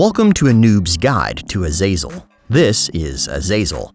Welcome to a noob's guide to Azazel. This is Azazel.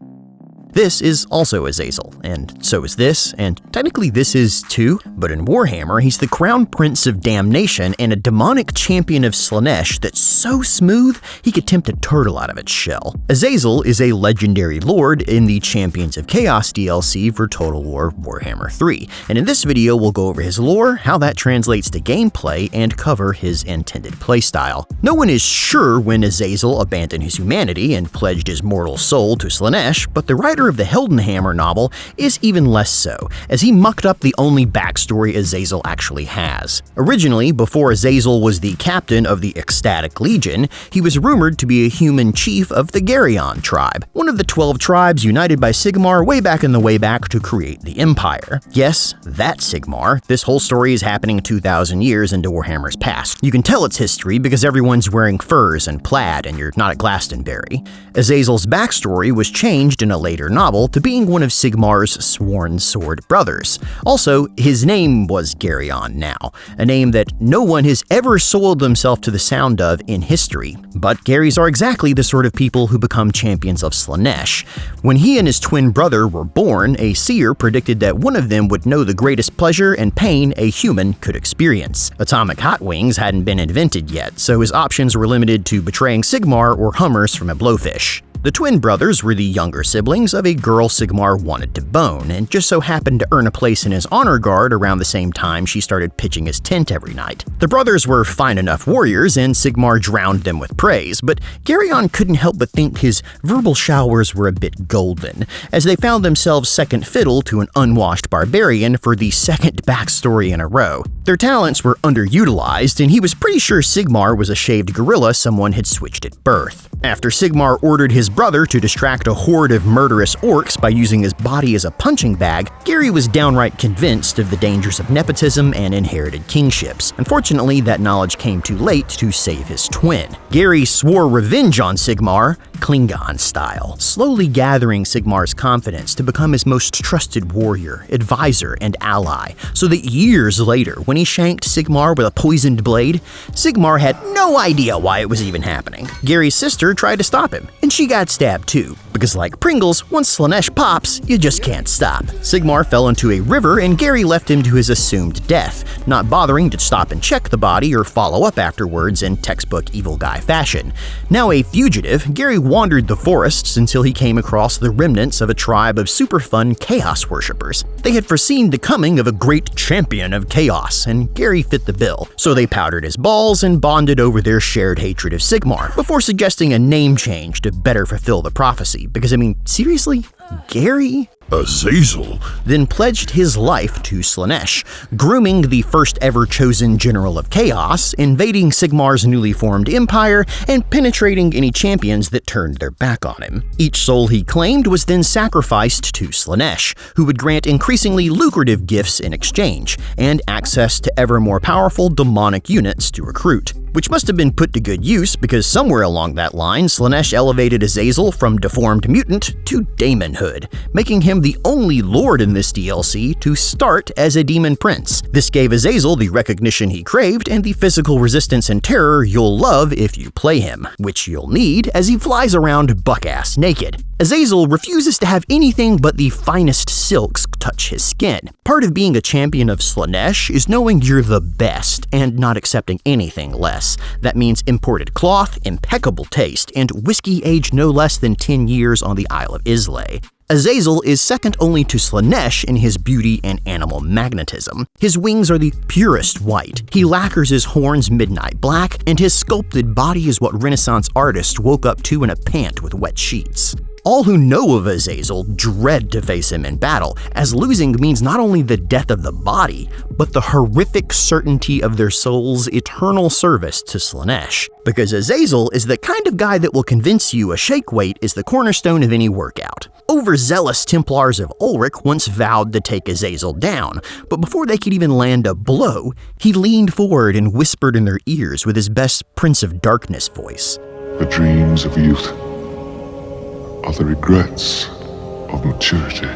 This is also Azazel, and so is this, and technically this is too, but in Wrahammer, he's the crown prince of damnation and a demonic champion of Slaanesh that's so smooth he could tempt a turtle out of its shell. Azazel is a legendary lord in the Champions of Chaos DLC for Total War Warhammer 3, and in this video we'll go over his lore, how that translates to gameplay, and cover his intended playstyle. No one is sure when Azazel abandoned his humanity and pledged his mortal soul to Slaanesh, but the writer of the Heldenhammer novel is even less so, as he mucked up the only backstory Azazel actually has. Originally, before Azazel was the captain of the Ecstatic Legion, he was rumored to be a human chief of the Geryon tribe, one of the 12 tribes united by Sigmar way back in the way back to create the Empire. Yes, that Sigmar. This whole story is happening 2,000 years into Warhammer's past. You can tell it's history because everyone's wearing furs and plaid and you're not at Glastonbury. Azazel's backstory was changed in a later novel to being one of Sigmar's sworn sword brothers. Also, his name was Geryon now, a name that no one has ever soiled themselves to the sound of in history. But Garys are exactly the sort of people who become champions of Slaanesh. When he and his twin brother were born, a seer predicted that one of them would know the greatest pleasure and pain a human could experience. Atomic hot wings hadn't been invented yet, so his options were limited to betraying Sigmar or hummers from a blowfish. The twin brothers were the younger siblings of a girl Sigmar wanted to bone, and just so happened to earn a place in his honor guard around the same time she started pitching his tent every night. The brothers were fine enough warriors, and Sigmar drowned them with praise, but Geryon couldn't help but think his verbal showers were a bit golden, as they found themselves second fiddle to an unwashed barbarian for the second backstory in a row. Their talents were underutilized, and he was pretty sure Sigmar was a shaved gorilla someone had switched at birth. After Sigmar ordered his brother to distract a horde of murderous orcs by using his body as a punching bag, Gary was downright convinced of the dangers of nepotism and inherited kingships. Unfortunately, that knowledge came too late to save his twin. Gary swore revenge on Sigmar, Klingon style, slowly gathering Sigmar's confidence to become his most trusted warrior, advisor, and ally, so that years later, when he shanked Sigmar with a poisoned blade, Sigmar had no idea why it was even happening. Gary's sister tried to stop him, and she got stabbed too, because like Pringles, once Slaanesh pops, you just can't stop. Sigmar fell into a river and Gary left him to his assumed death, not bothering to stop and check the body or follow up afterwards in textbook evil guy fashion. Now a fugitive, Gary wandered the forests until he came across the remnants of a tribe of super fun chaos worshippers. They had foreseen the coming of a great champion of chaos, and Gary fit the bill, so they powdered his balls and bonded over their shared hatred of Sigmar, before suggesting a name change to better fulfill the prophecy, because I mean, seriously? Gary? Azazel Then pledged his life to Slaanesh, grooming the first ever chosen General of Chaos, invading Sigmar's newly formed empire, and penetrating any champions that turned their back on him. Each soul he claimed was then sacrificed to Slaanesh, who would grant increasingly lucrative gifts in exchange, and access to ever more powerful demonic units to recruit. Which must have been put to good use because somewhere along that line, Slaanesh elevated Azazel from deformed mutant to daemonhood, making him the only lord in this DLC to start as a demon prince. This gave Azazel the recognition he craved and the physical resistance and terror you'll love if you play him, which you'll need as he flies around buck-ass naked. Azazel refuses to have anything but the finest silks touch his skin. Part of being a champion of Slaanesh is knowing you're the best and not accepting anything less. That means imported cloth, impeccable taste, and whiskey aged no less than 10 years on the Isle of Islay. Azazel is second only to Slaanesh in his beauty and animal magnetism. His wings are the purest white, he lacquers his horns midnight black, and his sculpted body is what Renaissance artists woke up to in a pant with wet sheets. All who know of Azazel dread to face him in battle, as losing means not only the death of the body, but the horrific certainty of their soul's eternal service to Slaanesh. Because Azazel is the kind of guy that will convince you a shake weight is the cornerstone of any workout. Overzealous Templars of Ulrich once vowed to take Azazel down, but before they could even land a blow, he leaned forward and whispered in their ears with his best Prince of Darkness voice. The dreams of youth are the regrets of maturity.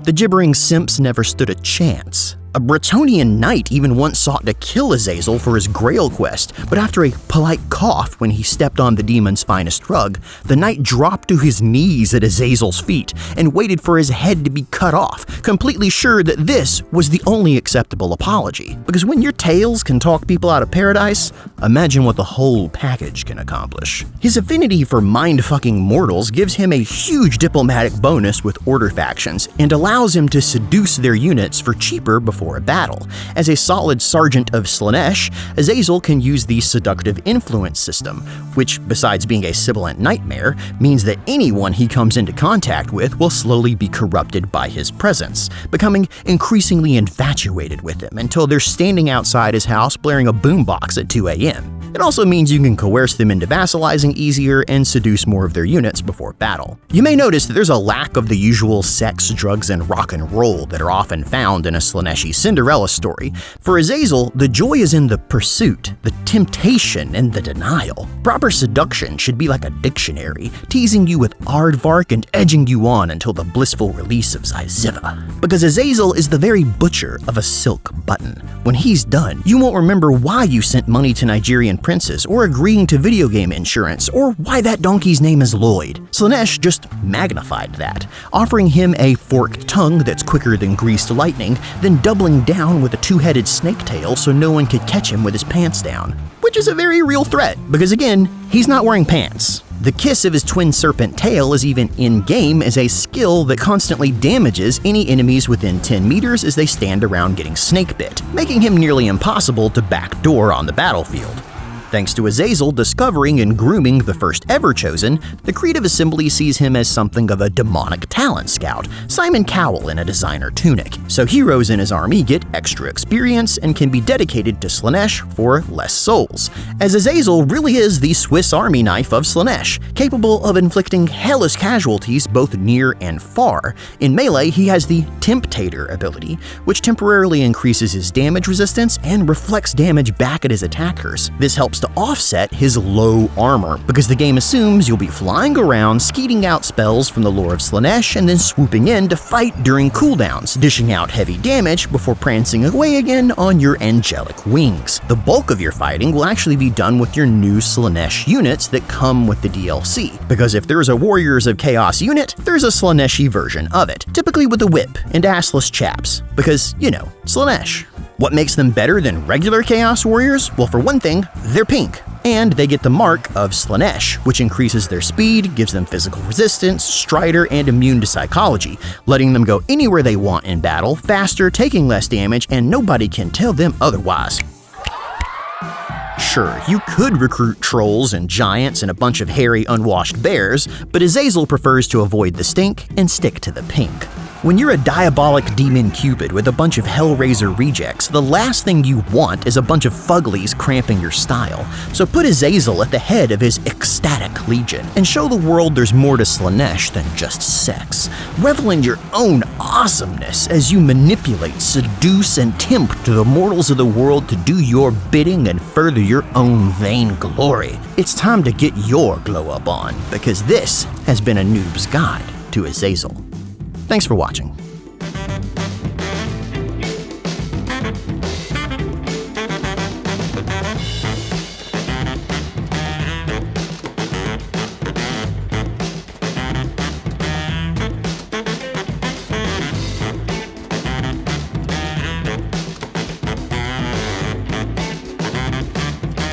The gibbering simps never stood a chance. A Bretonnian knight even once sought to kill Azazel for his Grail quest, but after a polite cough when he stepped on the demon's finest drug, the knight dropped to his knees at Azazel's feet and waited for his head to be cut off, completely sure that this was the only acceptable apology. Because when your tails can talk people out of paradise, imagine what the whole package can accomplish. His affinity for mind-fucking mortals gives him a huge diplomatic bonus with order factions and allows him to seduce their units for cheaper before a battle. As a solid sergeant of Slaanesh, Azazel can use the Seductive influence system, which, besides being a sibilant nightmare, means that anyone he comes into contact with will slowly be corrupted by his presence, becoming increasingly infatuated with him until they're standing outside his house blaring a boombox at 2 a.m. It also means you can coerce them into vassalizing easier and seduce more of their units before battle. You may notice that there's a lack of the usual sex, drugs, and rock and roll that are often found in a Slaaneshi Cinderella story. For Azazel, the joy is in the pursuit, the temptation, and the denial. Proper seduction should be like a dictionary, teasing you with aardvark and edging you on until the blissful release of Zyziva. Because Azazel is the very butcher of a silk button. When he's done, you won't remember why you sent money to Nigerian princes, or agreeing to video game insurance, or why that donkey's name is Lloyd. Slaanesh just magnified that, offering him a forked tongue that's quicker than greased lightning, then doubling down with a two-headed snake tail so no one could catch him with his pants down. Which is a very real threat, because again, he's not wearing pants. The kiss of his twin serpent tail is even in-game as a skill that constantly damages any enemies within 10 meters as they stand around getting snake bit, making him nearly impossible to backdoor on the battlefield. Thanks to Azazel discovering and grooming the first ever Chosen, the Creative Assembly sees him as something of a demonic talent scout, Simon Cowell in a designer tunic, so heroes in his army get extra experience and can be dedicated to Slaanesh for less souls, as Azazel really is the Swiss Army knife of Slaanesh, capable of inflicting hellish casualties both near and far. In melee, he has the Temptator ability, which temporarily increases his damage resistance and reflects damage back at his attackers. This helps to offset his low armor, because the game assumes you'll be flying around, skeeting out spells from the lore of Slaanesh, and then swooping in to fight during cooldowns, dishing out heavy damage before prancing away again on your angelic wings. The bulk of your fighting will actually be done with your new Slaanesh units that come with the DLC, because if there's a Warriors of Chaos unit, there's a Slaaneshi version of it, typically with a whip and assless chaps, because, you know, Slaanesh. What makes them better than regular Chaos Warriors? Well, for one thing, they're pink, and they get the mark of Slaanesh, which increases their speed, gives them physical resistance, strider, and immune to psychology, letting them go anywhere they want in battle, faster, taking less damage, and nobody can tell them otherwise. Sure, you could recruit trolls and giants and a bunch of hairy, unwashed bears, but Azazel prefers to avoid the stink and stick to the pink. When you're a diabolic demon cupid with a bunch of Hellraiser rejects, the last thing you want is a bunch of fuglies cramping your style. So put Azazel at the head of his Ecstatic Legion, and show the world there's more to Slaanesh than just sex. Revel in your own awesomeness as you manipulate, seduce, and tempt the mortals of the world to do your bidding and further your own vain glory. It's time to get your glow up on, because this has been a Noob's Guide to Azazel. Thanks for watching.